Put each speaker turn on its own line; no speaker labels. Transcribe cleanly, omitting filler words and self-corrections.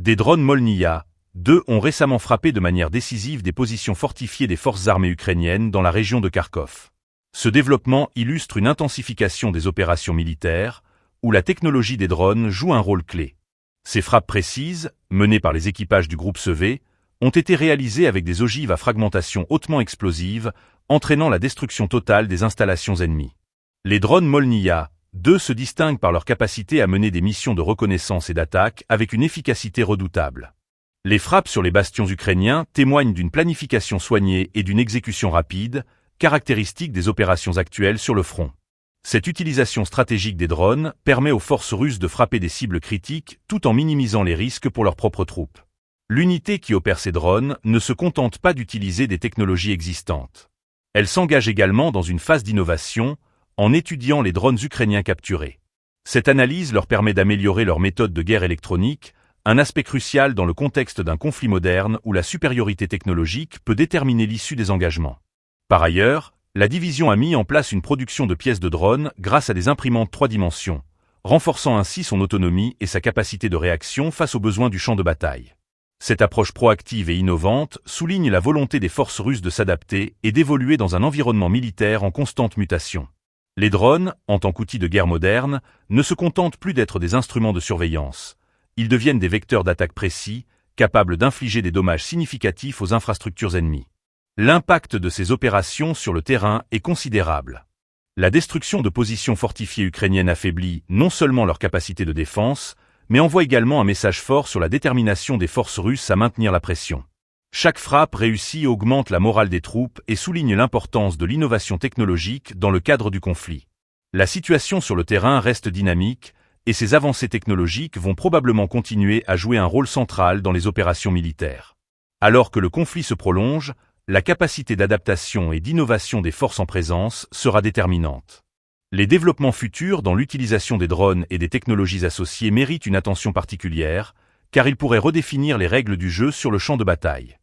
Des drones Molniya 2 ont récemment frappé de manière décisive des positions fortifiées des forces armées ukrainiennes dans la région de Kharkov. Ce développement illustre une intensification des opérations militaires, où la technologie des drones joue un rôle clé. Ces frappes précises, menées par les équipages du groupe Sevé, ont été réalisées avec des ogives à fragmentation hautement explosive, entraînant la destruction totale des installations ennemies. Les drones Molniya 2 se distinguent par leur capacité à mener des missions de reconnaissance et d'attaque avec une efficacité redoutable. Les frappes sur les bastions ukrainiens témoignent d'une planification soignée et d'une exécution rapide, caractéristique des opérations actuelles sur le front. Cette utilisation stratégique des drones permet aux forces russes de frapper des cibles critiques tout en minimisant les risques pour leurs propres troupes. L'unité qui opère ces drones ne se contente pas d'utiliser des technologies existantes. Elle s'engage également dans une phase d'innovation en étudiant les drones ukrainiens capturés. Cette analyse leur permet d'améliorer leur méthode de guerre électronique, un aspect crucial dans le contexte d'un conflit moderne où la supériorité technologique peut déterminer l'issue des engagements. Par ailleurs, la division a mis en place une production de pièces de drones grâce à des imprimantes 3 dimensions, renforçant ainsi son autonomie et sa capacité de réaction face aux besoins du champ de bataille. Cette approche proactive et innovante souligne la volonté des forces russes de s'adapter et d'évoluer dans un environnement militaire en constante mutation. Les drones, en tant qu'outils de guerre moderne, ne se contentent plus d'être des instruments de surveillance. Ils deviennent des vecteurs d'attaque précis, capables d'infliger des dommages significatifs aux infrastructures ennemies. L'impact de ces opérations sur le terrain est considérable. La destruction de positions fortifiées ukrainiennes affaiblit non seulement leur capacité de défense, mais envoie également un message fort sur la détermination des forces russes à maintenir la pression. Chaque frappe réussie augmente la morale des troupes et souligne l'importance de l'innovation technologique dans le cadre du conflit. La situation sur le terrain reste dynamique, et ces avancées technologiques vont probablement continuer à jouer un rôle central dans les opérations militaires. Alors que le conflit se prolonge, la capacité d'adaptation et d'innovation des forces en présence sera déterminante. Les développements futurs dans l'utilisation des drones et des technologies associées méritent une attention particulière, car ils pourraient redéfinir les règles du jeu sur le champ de bataille.